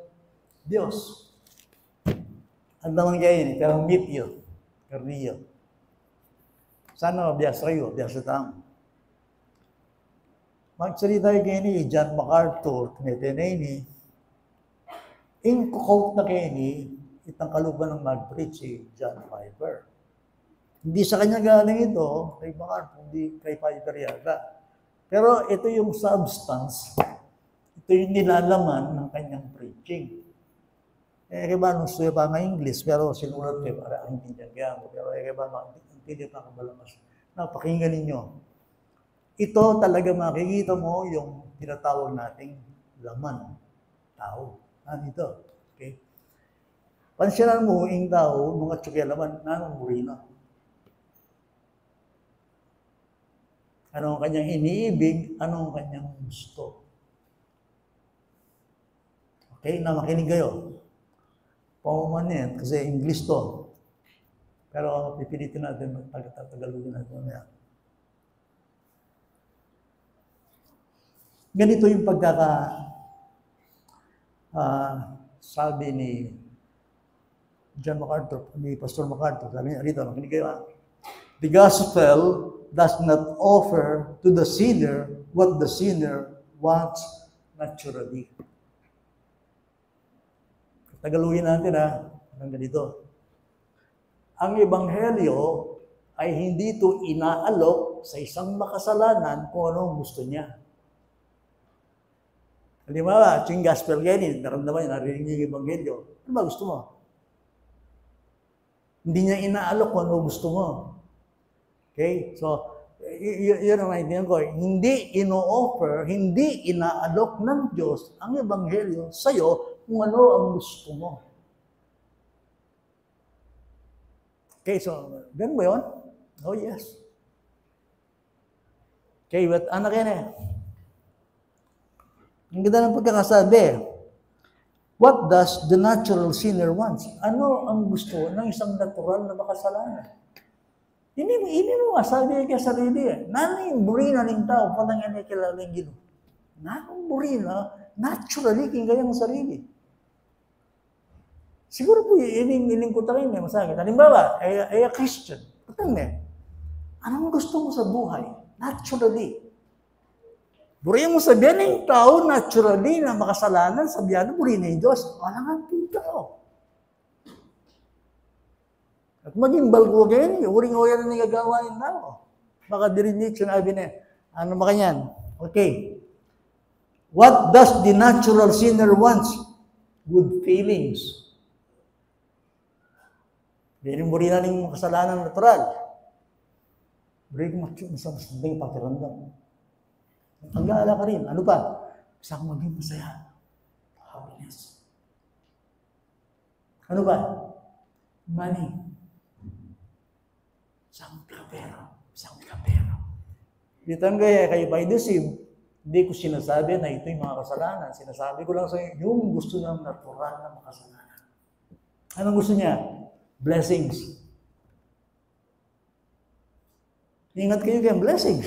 Diyos. Ang naman kayo, pero meet you, karniyo. Sana mabiyasa kayo, biyasa tamo. Magsalita kayo ni John MacArthur, kanitin ni in quote na kayo ni itang kaluban ng mag-preach si John Piper. Hindi sa kanya galing ito, kay MacArthur, hindi kay Piper yata. Pero ito yung substance, ito yung nilalaman ng kanyang preaching. Kaya nung suya pa ng English, pero sinulat kayo para ang pinagyan ko. Pero kaya hindi pa kabalamas. Pakinggan ninyo. Ito talaga makikita mo yung tinatawag nating laman. Tao. Ito. Okay? Pansyalan mo, yung tao, mga tsukya laman, nanong murina. Ano ang kanyang iniibig, ano ang kanyang gusto. Okay, na makinig kayo. Pauman yan, kasi English to. Pero pipilitin natin, tagalogin natin. Ganito yung sabi ni John MacArthur, ni Pastor MacArthur. Sabi niya, rito, makinig kayo. The gospel does not offer to the sinner what the sinner wants naturally. Tagalogin natin hanggang ganito. Ang ebanghelyo ay hindi ito inaalok sa isang makasalanan kung anong gusto niya. Halimbawa, yung gospel ganyan, naramdaman niya, narinig niya yung ebanghelyo. Ano ba gusto mo? Hindi niya inaalok kung ano gusto mo. Okay? So, yun ang maintindihan ko. Hindi ino-offer, hindi inaalok ng Diyos ang ebanghelyo sa'yo kung ano ang gusto mo. Okay, so, ganun ba yun? Oh, yes. Okay, but ano kaya ang ganda ng pagkakasabi. What does the natural sinner want? Ano ang gusto ng isang natural na makasalanan? Hindi mo masabi kaya sarili Nanay burina ng tao, patang yan ay kilalang gino. Nanay burina, naturally, kingayang sarili. Siguro po, ining ko tayo masabi. Halimbawa, ay a Christian. Patang anong gusto mo sa buhay? Naturally. Buriyan mo sabihan ng tao, naturally, na makasalanan, sabihan mo, buriyan ng Diyos. Walang ang tao. At maging balgo ganyan, uring-uring na nagagawa ng tao. Baka dirinig, sinabi na, ano ba kanyan? Okay. What does the natural sinner want? Good feelings. Buriyan mo rin na ng kasalanan natural. Buriyan mo masandang pakiramdam. Pag-aala ka rin. Ano pa? Gusto kong maging masaya. Happiness. Ano ba? Money. Isang kapero. Dito ang kayo by deceive, hindi ko sinasabi na ito yung mga kasalanan. Sinasabi ko lang sa inyo, yung gusto ng natural na makasalanan. Anong gusto niya? Blessings. Ingat kayo kayong blessings.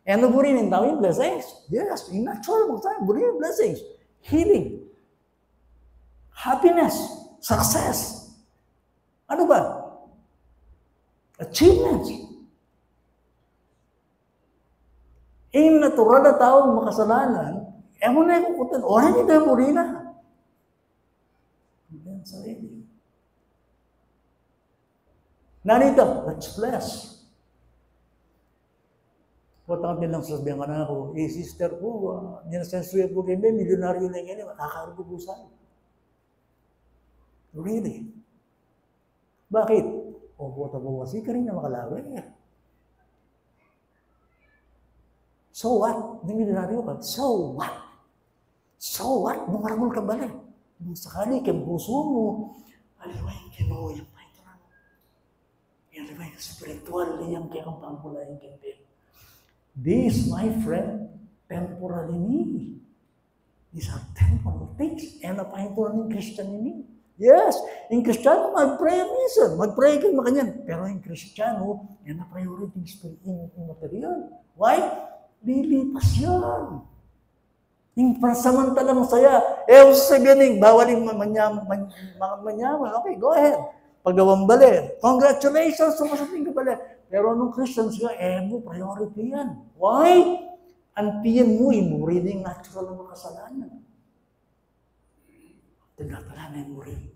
Ano po rin yung tao yung blessings? Yes, in natural mo tayo, buri yung blessings. Healing. Happiness. Success. Ano ba? Achievements. Yung natural na tao makasalanan, mo na yung kukutan. O, hindi tayo buri na. Yan sarili. Narito, that's flesh. Importante lang sabihan ka na ako, sister ko, ninasensuya po kayo, milyonaryo na ngayon, makakaroon po sa'yo. Really? Bakit? O, buta po kasi ka rin na makalawin. So what? Hindi milyonaryo ka. So what? So what? Bumaragol ka ba na? Nung sakali, kaya puso mo, aliwain ka mo, yung paitran. Aliwain ka spiritual, yung kaya kang pangkula yung kaya. This, my friend, temporary need. These are temporal things. And napahintuan ng Christian in Yes, in Kristiyano, mag-pray minsan. Mag-pray ka makanyan. Pero in Kristiyano, yan na priority in material. Why? Lilipas yan. Yung pansamantalang saya. Sasabihin, bawal yung manyaman. Okay, go ahead. Pagawang bali. Congratulations, sumasating ka bali. Pero nung Christians ka, priority yan. Why? Antiyan mo, reading natural ng kasalanan. Tinatalanan mo rin.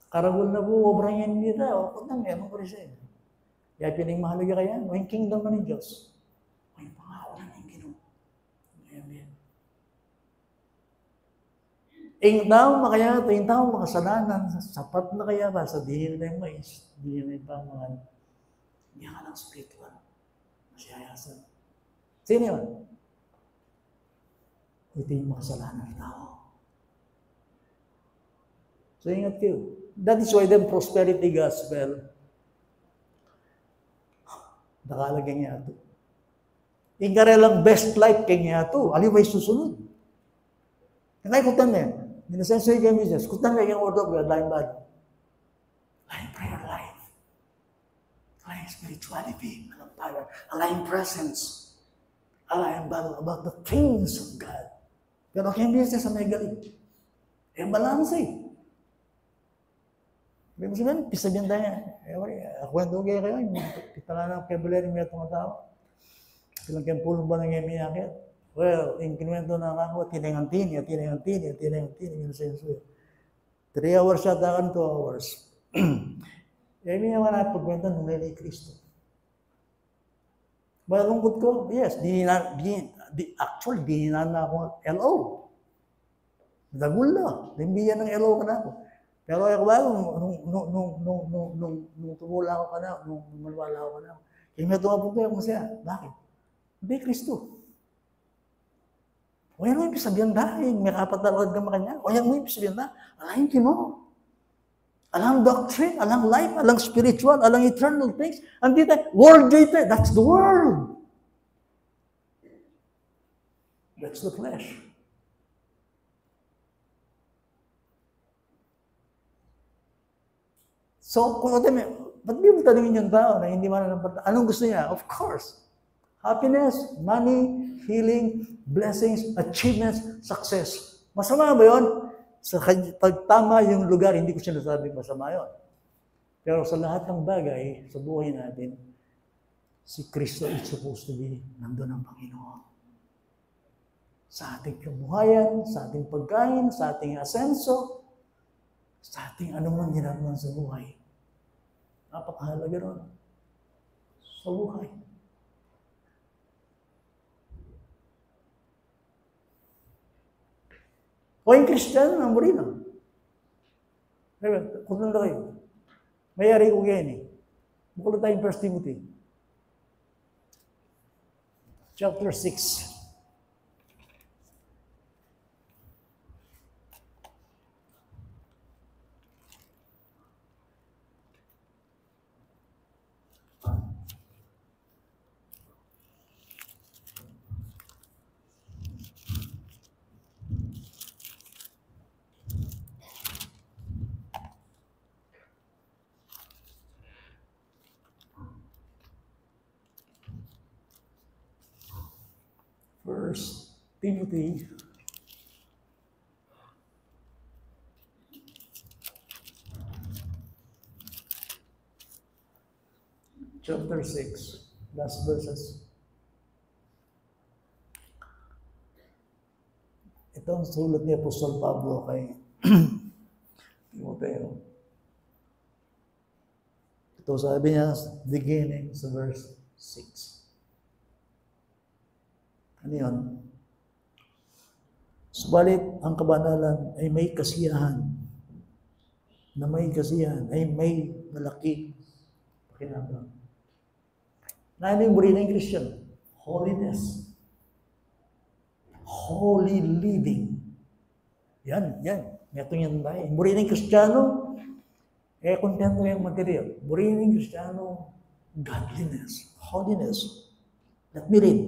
Karagol na po, obrang yan nila. O, kung nang meron ko rin siya. Kaya pining mahalaga kaya, o yung kingdom na ni Diyos. O yung pangako na ng Ginoo. Amen. Yung tao makasalanan, sapat na kaya ba sa dihil na yung mais, dihil na yung pamangan, hindi ka lang spiritual. Masyayasan. Sino yun? Ito yung makasalanan ng tao. So, ingat kayo. That is why the prosperity gospel, nakalagay niya ito. Ingarelang best life kay niya ito. Aliway susunod. Kaya kutan niya. Minasensoy kami Diyos. Kutan niya yung order of God, lying body. Lying prayer life. Lying spirituality. Alang power. Lying presence. Lying battle about the things of God. Pero kaya niya sa may galit. Balance eh. Sabi mo sabihin, pisagyan tayo. Kwento kayo kayo. Kita nga ng kebulero may itong tao. Silang kayong pulong ba nang imiyakit? Well, yung kinuwento na ako, tinayang-tini, yung senso. 3 hours yata kan, 2 hours. Yung mga napagkwento nung ni Kristo. Malungkot ko, yes, actually, dininan na ako LO. Dagul na. Limbiyan ng LO ka na ako. Pero ako ba, nung tumula ako ka na, nung malwala ako ka na, kaya may tumapag ko yung masaya. Bakit? Hindi, Kristo. O yan mo yung sabihan dahil, may kapatalagad ka makanya. O yan mo yung sabihan na, alahin kino. Alang doctrine, alang life, alang spiritual, alang eternal things. Andito, world data, that's the world. That's the flesh. So, kung ba't di mo tanongin yung tao na hindi man anong gusto niya? Of course. Happiness, money, healing, blessings, achievements, success. Masama ba yun? Sa pagtama yung lugar, hindi ko sinasabing masama yun. Pero sa lahat ng bagay, sa buhay natin, si Kristo is supposed to be nandun ang Panginoon. Sa ating kabuhayan, sa ating pagkain, sa ating asenso, sa ating anumang ginagawa sa buhay. Napakahalaga ron. Sa buhay. O yung Kristiyano, ang morino. Kung nanda kayo, mayari ko yan eh. Bukula tayong 1 Timothy. Chapter 6. First Timothy chapter 6, last verses. Ito ang sulat ni Apostol Pablo kay Timoteo.
Ito sabi niya, beginning sa verse 6. Ano yun? Subalit, ang kabanalan ay may kasiyahan. Na may kasiyahan ay may malaki pakinabang. Na ano yung burina ng Christian? Holiness. Holy living. Yan. Ito yan tayo. Burina ng Kristiyano, kontento yung material. Burina ng Kristiyano, godliness, holiness. Let me read.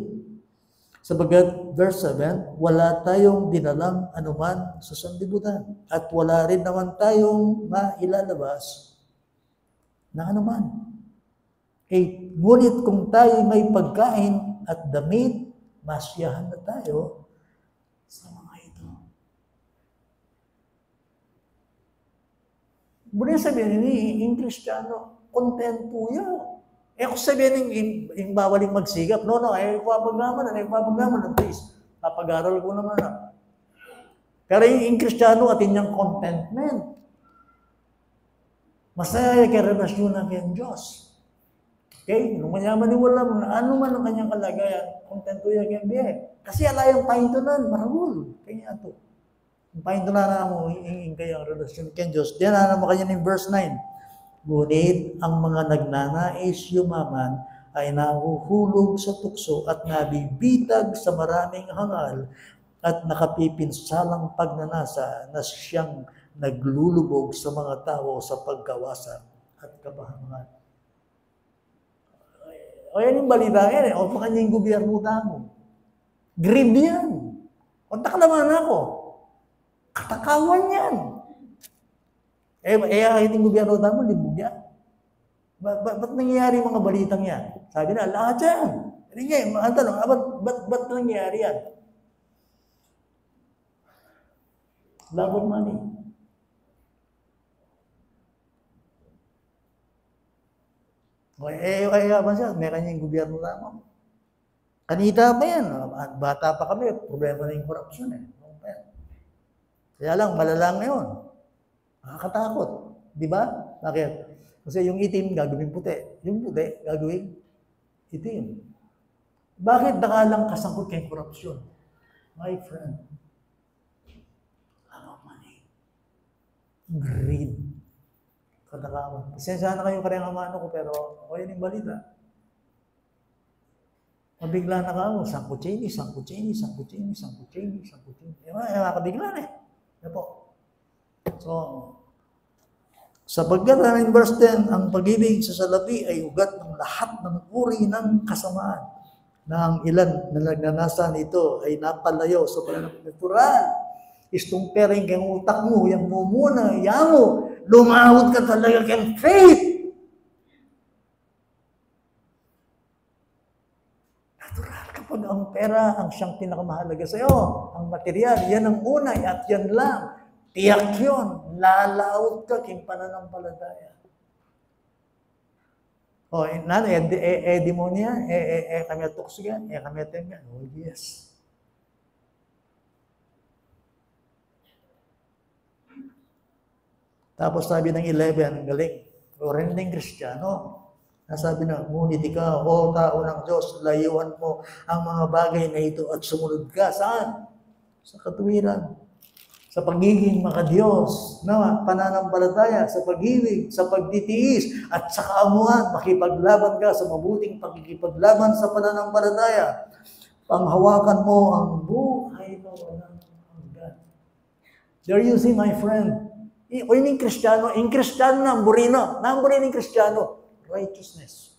Sabagat, verse 7, wala tayong dinalang anuman sa sanlibutan at wala rin naman tayong mailalabas na anuman. Ngunit kung tayo may pagkain at damit, masyahan na tayo sa mga ito. Muna sabihin ni yung Kristiyano, kontento yan. Kung sabihin yung bawaling magsigap, no, ipapagaman at least, papag-aral ko naman. Pero yung Kristiyano at inyang contentment, masaya kay relasyon na kay Diyos. Okay? Nung mayaman ni wala mo, ano man ang kanyang kalagayan, kontento yan kay biye. Kasi alayang pahintunan, marahul. Kaya ito. Yung pahintunan na mo, yung kayang relasyon kay Diyos. Diyan na naman kanya ng verse 9. Ngunit ang mga nagnanais yumaman ay nahuhulog sa tukso at nabibitag sa maraming hangal at nakapipinsalang pagnanasa na siyang naglulubog sa mga tao sa pagkawasak at kapahamangan. O yan yung balita yan o pa kanya yung gobyerno mo. Greed yan. Kontak naman ako. Katakawan yan. Kahit yung gobyerno mo, libog yan. Ba't nangyayari mga balitang yan? Sabi na, lahat yan. Hindi nga, ang tanong, ba't nangyayari yan? Love of money. Kaya ba siya? May kanyang gobyerno lamang. Kanita pa yan. Bata pa kami, problema na yung korupsyon eh. Kaya lang, malala ngayon. Nakakatakot. Di ba? Bakit? Kasi yung itim gagawin puti. Yung puti gagawin itim. Bakit nakalang kasangkot kay korupsyon? My friend, love of money. Greed. Katakawan. Pasensya na kayong kariyang amano ko, pero ako yun yung balita. Mabigla na ka, sangkutsini. Makakabigla na eh. Yan po. So, sapagkat in verse 10, ang pag-ibig sa salapi ay ugat ng lahat ng uri ng kasamaan na ang ilan na nagnanasan ito ay napalayo sa pananatural. Istong pering kang utak mo, yung mumuna, mo, lumahod ka talaga kang faith. Natural kapag ang pera ang siyang pinakamahalaga sa iyo, ang material, yan ang una at yan lang. Tiyak yun, lalaot ka king pananampalataya. Demonya, kami toksigan, kami tengan. Oh, yes. Tapos sabi ng 11, galing, rending Kristiyano. Nasabi na, ngunit ikaw, o tao ng Diyos, layuan mo ang mga bagay na ito at sumunod ka. Saan? Sa katuwiran. Sa pagiging makadiyos, na pananampalataya, sa pag-ibig, sa pagtitiis, at sa kaamuhan, makipaglaban ka sa mabuting pagkikipaglaban sa pananampalataya. Panghawakan mo ang buhay na walang hanggan. There you see, my friend. O yun yung Kristiyano. Yung Kristiyano na burino. Namburin yung Kristiyano. Righteousness.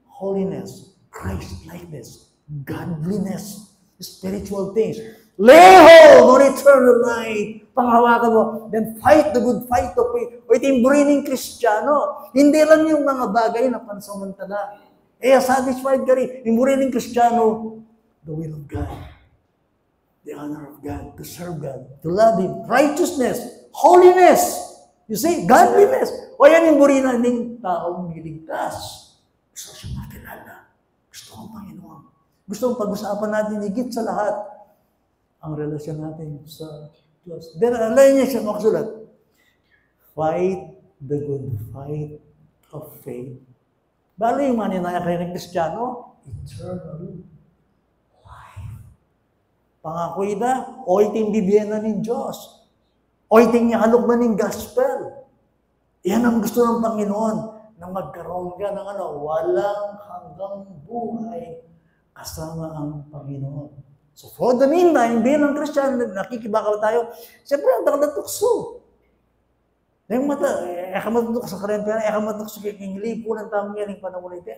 Holiness. Christ-likeness. Godliness. Spiritual things. Lay hold on eternal life. Panghawakan mo. Then fight the good fight of faith. O ito yung burining Kristiyano. Hindi lang yung mga bagay na pansamantala. Satisfied ka rin. Yung burining Kristiyano, the will of God. The honor of God. To serve God. To love Him. Righteousness. Holiness. You see? Godliness. O yan yung burinan ng taong niligtas. Gusto siyang makilala. Gusto ng Panginoon. Gusto mong pag-usapan natin higit sa lahat ang relasyon natin sa Diyos. Then, alay niya siya makasulat. Fight the good fight
of faith. Balo yung maninaya kayo ng Kristiyano, eternal life. Pangako ida, o iting bibigyan na ng Diyos. O iting niya halukman ng gospel. Yan ang gusto ng Panginoon, na magkaroon ka ng walang hanggang buhay kasama ang Panginoon. So for the meantime, bilang Christian, nakikibakaw tayo, siyempre ang nakatukso. Yung mata, akamatuk sa karempera, akamatuk sa kikingli po ng tamang yan, yung panahon ito.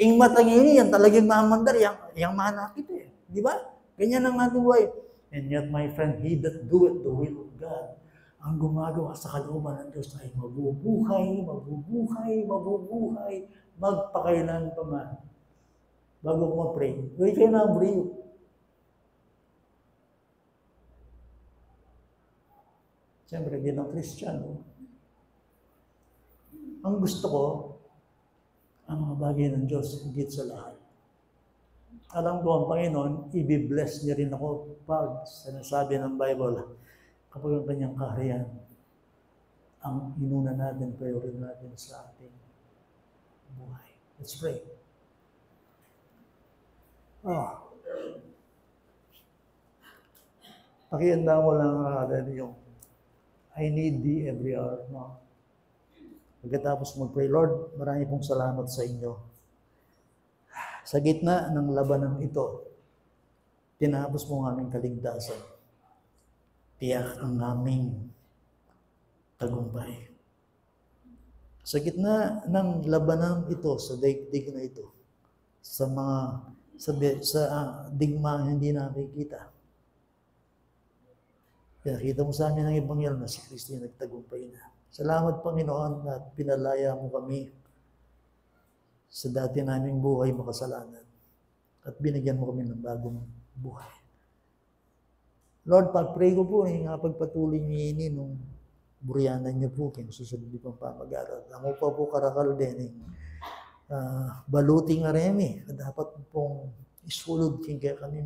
Yung mata ngayon, yan talagang mahamandar, yung mahanakit eh. Di ba? Ganyan ang ating buhay. And yet, my friend, he that doeth the will of God, ang gumagawa sa kalooban ng Diyos ay mabubuhay, mabubuhay, mabubuhay, magpakailan pa man. Bago ko mag-pray, wait kayo na pray. Siyempre, bilang Kristiyano, ang gusto ko, ang mga bagay ng Diyos, higit sa lahat. Alam ko ang Panginoon, i-bless niya rin ako pag sinasabi ng Bible, kapag ang kanyang kaharian, ang inuna natin, priority natin sa ating buhay. Let's pray. Pakihanda mo lang yung I need thee every hour. No? Pagkatapos mag-pray, Lord, marami pong salamat sa inyo. Sa gitna ng labanan ito, tinapos mo ang aming kaligtasan. Tiyak ang aming tagumpay. Sa gitna ng labanan ito, sa daigdig na ito, sa digma hindi nakikita, pinakita mo sa amin ang Ebanghelyo na si Kristo yung nagtagumpay na. Salamat, Panginoon, na pinalaya mo kami sa dati naming buhay makasalanan at binigyan mo kami ng bagong buhay. Lord, pag-pray ko po, nga pagpatuloy niyo ini nung buryanan niyo po, kung susunod pang pamag-aral. Ako pa po karakal din, baluting aremi, dapat pong isulod king kaya kami.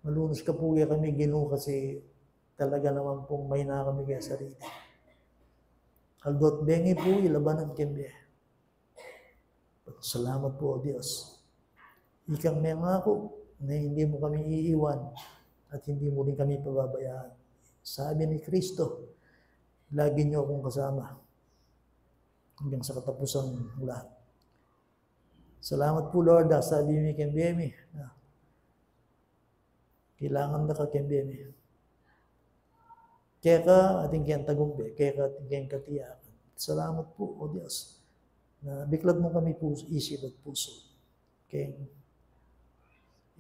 Malunos ka po kaya kami ginu kasi talaga naman pong may na kami kaya sarili. Haldot bengi po, ilabanan kami. Salamat po, O Diyos. Ikang may ngako na hindi mo kami iiwan at hindi mo rin kami pababayaan. Sabi ni Kristo, lagi niyo akong kasama hanggang sa katapusan ng lahat. Salamat po, Lord, sabi ni Kembemi na kailangan na ka Kembemi. Kaya ka ating kiyang tagumbe, kaya ka ating kiyang katiyakan. Salamat po, O Diyos, na biklat mo kami puso, isip at puso. Kaya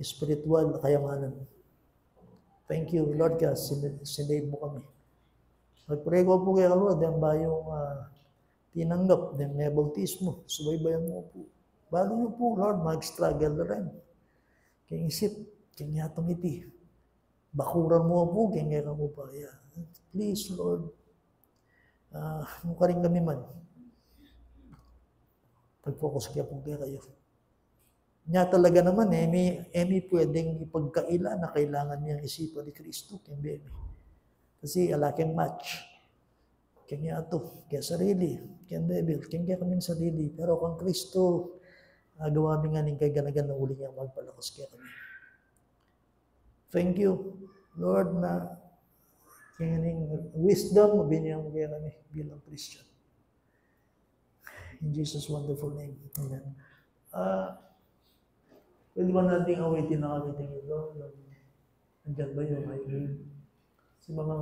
spiritual na kayamanan. Thank you, Lord, kasi sinave mo kami. Nagpray ko po kaya, Lord, ang bayong tinanggap, ng may bautismo, subaybayan mo po. Bago nyo po, Lord, mag-struggle na rin. Kaya isip, kaya yatong iti. Bakuran mo po, kaya ka po pa. Yeah. Please, Lord, mukha rin kami man. Pag-focus kaya po kaya kayo. Niya talaga naman, may pwedeng ipagkaila na kailangan niyang isipan ni Kristo. Kasi alaking match. Kaya ito, kaya sarili, kaya devil, kaya kami sarili. Pero kung Kristo, gawa mi nga ning kay ganagan na uli niya magpalakas kaya kami. Thank you, Lord, na kanyang wisdom, mabiniyang kaya kami bilang Christian. In Jesus' wonderful name. Amen. Pwede ba natin awitin ang awitin ito? Nandiyan ba yung si mga